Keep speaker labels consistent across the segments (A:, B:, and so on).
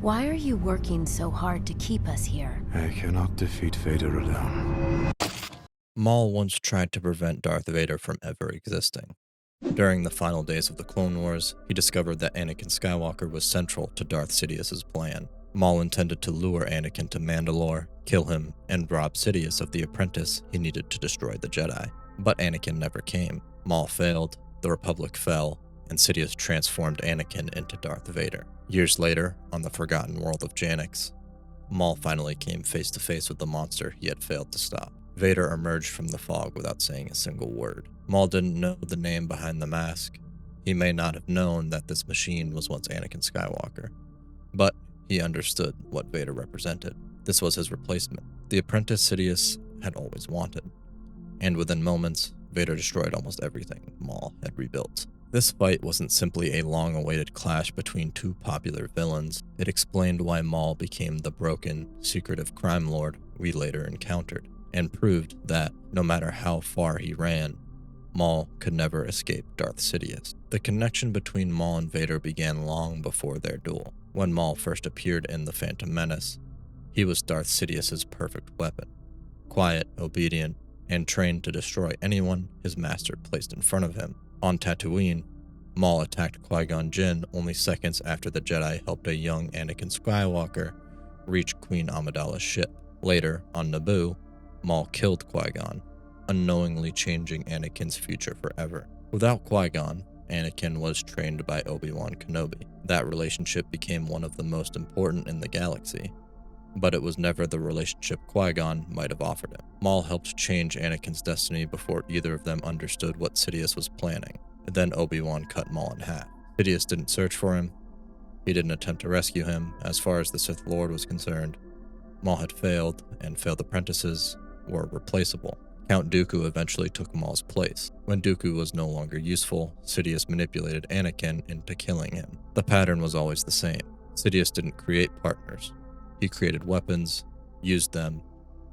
A: Why are you working so hard to keep us here?
B: I cannot defeat Vader alone.
C: Maul once tried to prevent Darth Vader from ever existing. During the final days of the Clone Wars, he discovered that Anakin Skywalker was central to Darth Sidious's plan. Maul intended to lure Anakin to Mandalore, kill him, and rob Sidious of the apprentice he needed to destroy the Jedi. But Anakin never came. Maul failed, the Republic fell, and Sidious transformed Anakin into Darth Vader. Years later, on the forgotten world of Janx, Maul finally came face to face with the monster he had failed to stop. Vader emerged from the fog without saying a single word. Maul didn't know the name behind the mask. He may not have known that this machine was once Anakin Skywalker, but he understood what Vader represented. This was his replacement, the apprentice Sidious had always wanted. And within moments, Vader destroyed almost everything Maul had rebuilt. This fight wasn't simply a long-awaited clash between two popular villains. It explained why Maul became the broken, secretive crime lord we later encountered, and proved that, no matter how far he ran, Maul could never escape Darth Sidious. The connection between Maul and Vader began long before their duel. When Maul first appeared in The Phantom Menace, he was Darth Sidious's perfect weapon. Quiet, obedient, and trained to destroy anyone his master placed in front of him. On Tatooine, Maul attacked Qui-Gon Jinn only seconds after the Jedi helped a young Anakin Skywalker reach Queen Amidala's ship. Later, on Naboo, Maul killed Qui-Gon, unknowingly changing Anakin's future forever. Without Qui-Gon, Anakin was trained by Obi-Wan Kenobi. That relationship became one of the most important in the galaxy, but it was never the relationship Qui-Gon might have offered him. Maul helped change Anakin's destiny before either of them understood what Sidious was planning. Then Obi-Wan cut Maul in half. Sidious didn't search for him. He didn't attempt to rescue him. As far as the Sith Lord was concerned, Maul had failed, and failed apprentices were replaceable. Count Dooku eventually took Maul's place. When Dooku was no longer useful, Sidious manipulated Anakin into killing him. The pattern was always the same. Sidious didn't create partners. He created weapons, used them,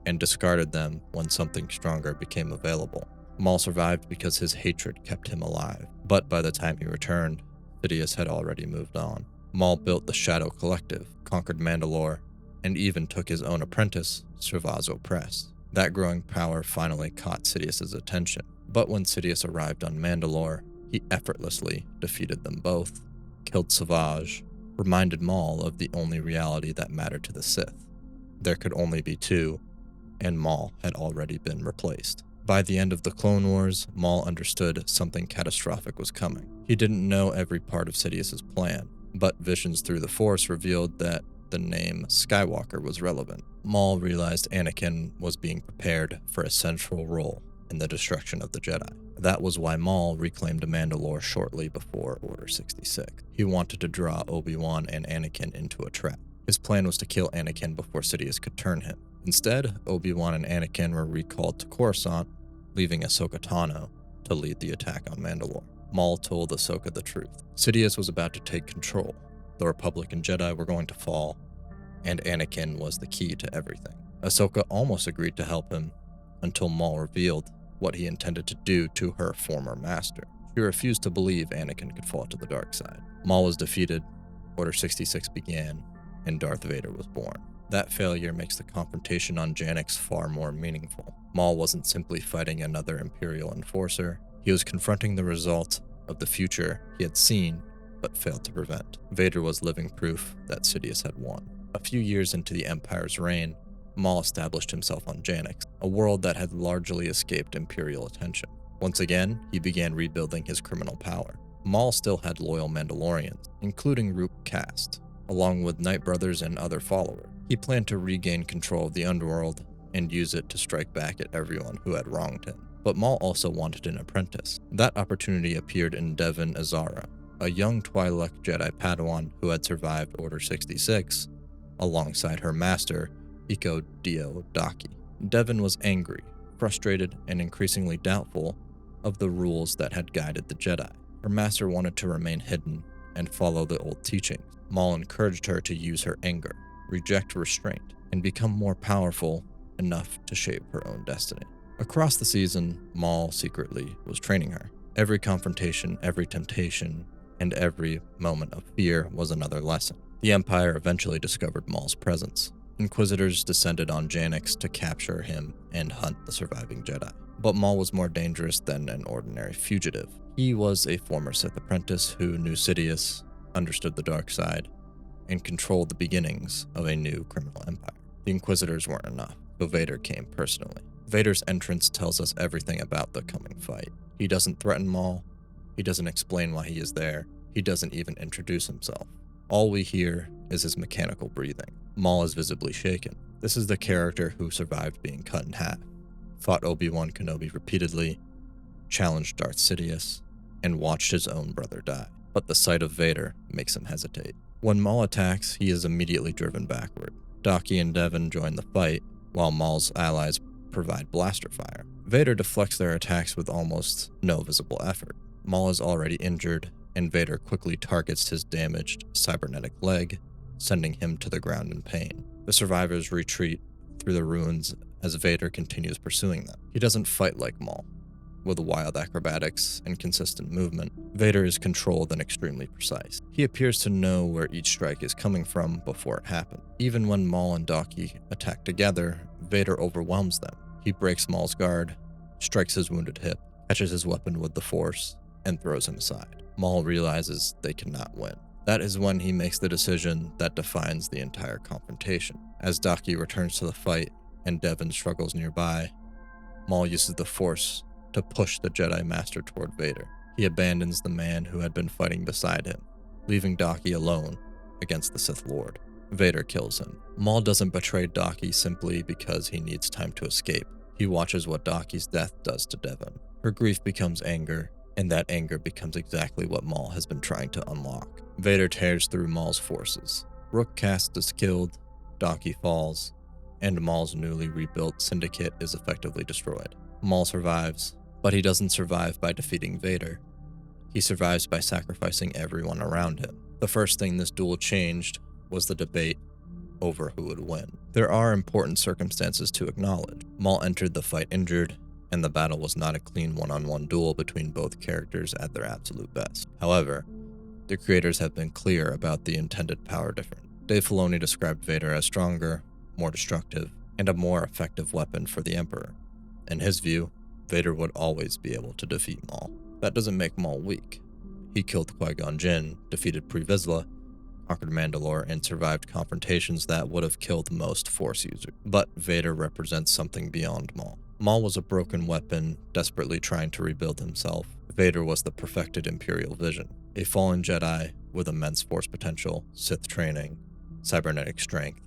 C: and discarded them when something stronger became available. Maul survived because his hatred kept him alive, but by the time he returned, Sidious had already moved on. Maul built the Shadow Collective, conquered Mandalore, and even took his own apprentice, Servazo Press. That growing power finally caught Sidious's attention, but when Sidious arrived on Mandalore, he effortlessly defeated them both, killed Savage, reminded Maul of the only reality that mattered to the Sith. There could only be two, and Maul had already been replaced. By the end of the Clone Wars, Maul understood something catastrophic was coming. He didn't know every part of Sidious's plan, but visions through the Force revealed that the name Skywalker was relevant. Maul realized Anakin was being prepared for a central role in the destruction of the Jedi. That was why Maul reclaimed Mandalore shortly before Order 66. He wanted to draw Obi-Wan and Anakin into a trap. His plan was to kill Anakin before Sidious could turn him. Instead, Obi-Wan and Anakin were recalled to Coruscant, leaving Ahsoka Tano to lead the attack on Mandalore. Maul told Ahsoka the truth. Sidious was about to take control. The Republic and Jedi were going to fall, and Anakin was the key to everything. Ahsoka almost agreed to help him until Maul revealed what he intended to do to her former master. She refused to believe Anakin could fall to the dark side. Maul was defeated, Order 66 began, and Darth Vader was born. That failure makes the confrontation on Janx far more meaningful. Maul wasn't simply fighting another Imperial enforcer, he was confronting the result of the future he had seen but failed to prevent. Vader was living proof that Sidious had won. A few years into the Empire's reign, Maul established himself on Janx, a world that had largely escaped Imperial attention. Once again, he began rebuilding his criminal power. Maul still had loyal Mandalorians, including Rook Kast, along with Night Brothers and other followers. He planned to regain control of the underworld and use it to strike back at everyone who had wronged him. But Maul also wanted an apprentice. That opportunity appeared in Devon Azara, a young Twi'lek Jedi Padawan who had survived Order 66 alongside her master, Iko Dio Daki. Devon was angry, frustrated, and increasingly doubtful of the rules that had guided the Jedi. Her master wanted to remain hidden and follow the old teachings. Maul encouraged her to use her anger, reject restraint, and become more powerful enough to shape her own destiny. Across the season, Maul secretly was training her. Every confrontation, every temptation, and every moment of fear was another lesson. The Empire eventually discovered Maul's presence. Inquisitors descended on Janx to capture him and hunt the surviving Jedi. But Maul was more dangerous than an ordinary fugitive. He was a former Sith apprentice who knew Sidious, understood the dark side, and controlled the beginnings of a new criminal empire. The Inquisitors weren't enough, so Vader came personally. Vader's entrance tells us everything about the coming fight. He doesn't threaten Maul, he doesn't explain why he is there, he doesn't even introduce himself. All we hear is his mechanical breathing. Maul is visibly shaken. This is the character who survived being cut in half, fought Obi-Wan Kenobi repeatedly, challenged Darth Sidious, and watched his own brother die. But the sight of Vader makes him hesitate. When Maul attacks, he is immediately driven backward. Daki and Devon join the fight, while Maul's allies provide blaster fire. Vader deflects their attacks with almost no visible effort. Maul is already injured, and Vader quickly targets his damaged cybernetic leg, sending him to the ground in pain. The survivors retreat through the ruins as Vader continues pursuing them. He doesn't fight like Maul, with wild acrobatics and consistent movement. Vader is controlled and extremely precise. He appears to know where each strike is coming from before it happens. Even when Maul and Daki attack together, Vader overwhelms them. He breaks Maul's guard, strikes his wounded hip, catches his weapon with the Force, and throws him aside. Maul realizes they cannot win. That is when he makes the decision that defines the entire confrontation. As Daki returns to the fight and Devon struggles nearby, Maul uses the Force to push the Jedi Master toward Vader. He abandons the man who had been fighting beside him, leaving Daki alone against the Sith Lord. Vader kills him. Maul doesn't betray Daki simply because he needs time to escape. He watches what Daki's death does to Devon. Her grief becomes anger, and that anger becomes exactly what Maul has been trying to unlock. Vader tears through Maul's forces. Rook Kast is killed, Daki falls, and Maul's newly rebuilt syndicate is effectively destroyed. Maul survives, but he doesn't survive by defeating Vader. He survives by sacrificing everyone around him. The first thing this duel changed was the debate over who would win. There are important circumstances to acknowledge. Maul entered the fight injured, and the battle was not a clean one-on-one duel between both characters at their absolute best. However, the creators have been clear about the intended power difference. Dave Filoni described Vader as stronger, more destructive, and a more effective weapon for the Emperor. In his view, Vader would always be able to defeat Maul. That doesn't make Maul weak. He killed Qui-Gon Jinn, defeated Pre Vizsla, conquered Mandalore, and survived confrontations that would have killed most Force users. But Vader represents something beyond Maul. Maul was a broken weapon, desperately trying to rebuild himself. Vader was the perfected Imperial vision, a fallen Jedi with immense Force potential, Sith training, cybernetic strength,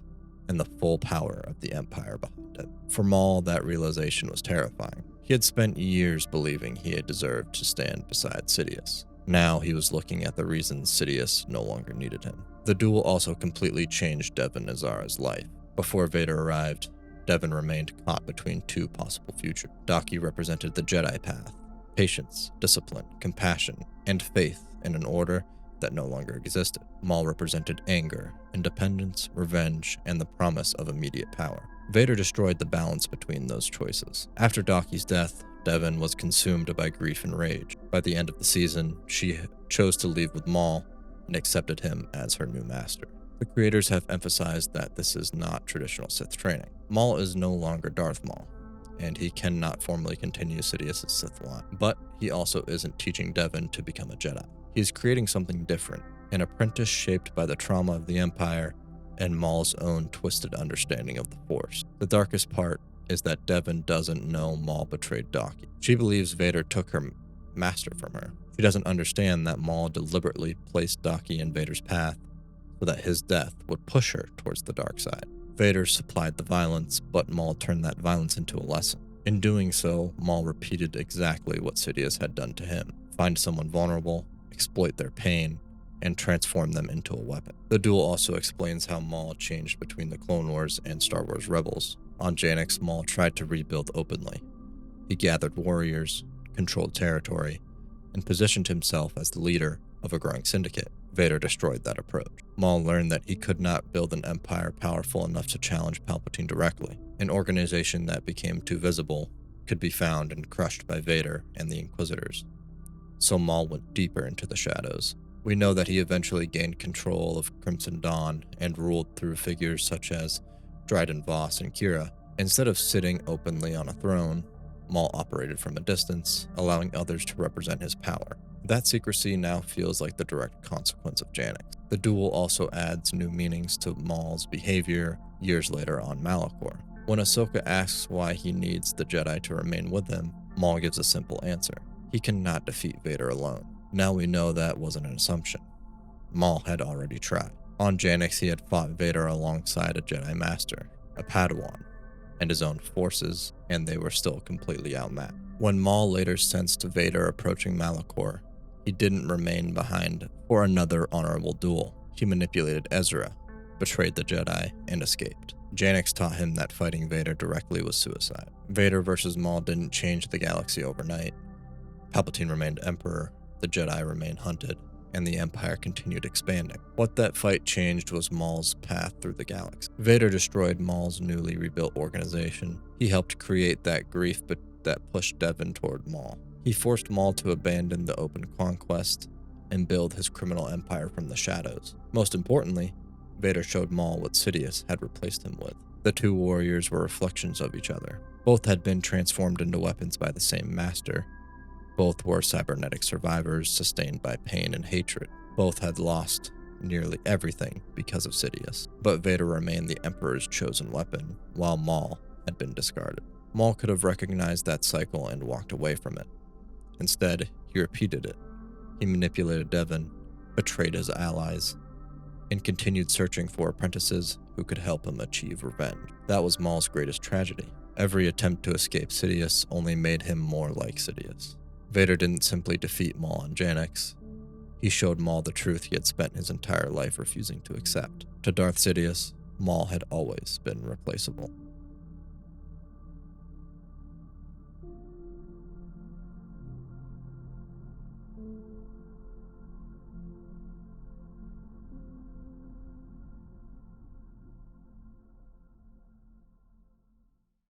C: and the full power of the Empire behind it. For Maul, that realization was terrifying. He had spent years believing he had deserved to stand beside Sidious. Now he was looking at the reasons Sidious no longer needed him. The duel also completely changed Devon Azara's life. Before Vader arrived, Devon remained caught between two possible futures. Daki represented the Jedi path, patience, discipline, compassion, and faith in an order that no longer existed. Maul represented anger, independence, revenge, and the promise of immediate power. Vader destroyed the balance between those choices. After Daki's death, Devon was consumed by grief and rage. By the end of the season, she chose to leave with Maul and accepted him as her new master. The creators have emphasized that this is not traditional Sith training. Maul is no longer Darth Maul, and he cannot formally continue Sidious' Sith line. But he also isn't teaching Devon to become a Jedi. He's creating something different, an apprentice shaped by the trauma of the Empire and Maul's own twisted understanding of the Force. The darkest part is that Devon doesn't know Maul betrayed Daki. She believes Vader took her master from her. She doesn't understand that Maul deliberately placed Daki in Vader's path so that his death would push her towards the dark side. Vader supplied the violence, but Maul turned that violence into a lesson. In doing so, Maul repeated exactly what Sidious had done to him: find someone vulnerable, exploit their pain, and transform them into a weapon. The duel also explains how Maul changed between the Clone Wars and Star Wars Rebels. On Janx, Maul tried to rebuild openly. He gathered warriors, controlled territory, and positioned himself as the leader of a growing syndicate. Vader destroyed that approach. Maul learned that he could not build an empire powerful enough to challenge Palpatine directly. An organization that became too visible could be found and crushed by Vader and the Inquisitors. So Maul went deeper into the shadows, We know that he eventually gained control of Crimson Dawn and ruled through figures such as Dryden Voss and Kira. Instead of sitting openly on a throne, Maul operated from a distance, allowing others to represent his power. That secrecy now feels like the direct consequence of Janx. The duel also adds new meanings to Maul's behavior years later on Malachor. When Ahsoka asks why he needs the Jedi to remain with him, Maul gives a simple answer. He cannot defeat Vader alone. Now we know that wasn't an assumption. Maul had already tried. On Janx, he had fought Vader alongside a Jedi Master, a Padawan, and his own forces, and they were still completely outmatched. When Maul later sensed Vader approaching Malachor, he didn't remain behind for another honorable duel. He manipulated Ezra, betrayed the Jedi, and escaped. Janx taught him that fighting Vader directly was suicide. Vader versus Maul didn't change the galaxy overnight. Palpatine remained Emperor, the Jedi remained hunted, and the Empire continued expanding. What that fight changed was Maul's path through the galaxy. Vader destroyed Maul's newly rebuilt organization. He helped create that grief that pushed Devin toward Maul. He forced Maul to abandon the open conquest and build his criminal empire from the shadows. Most importantly, Vader showed Maul what Sidious had replaced him with. The two warriors were reflections of each other. Both had been transformed into weapons by the same master. Both were cybernetic survivors sustained by pain and hatred. Both had lost nearly everything because of Sidious. But Vader remained the Emperor's chosen weapon, while Maul had been discarded. Maul could have recognized that cycle and walked away from it. Instead, he repeated it. He manipulated Devin, betrayed his allies, and continued searching for apprentices who could help him achieve revenge. That was Maul's greatest tragedy. Every attempt to escape Sidious only made him more like Sidious. Vader didn't simply defeat Maul on Janx. He showed Maul the truth he had spent his entire life refusing to accept. To Darth Sidious, Maul had always been replaceable.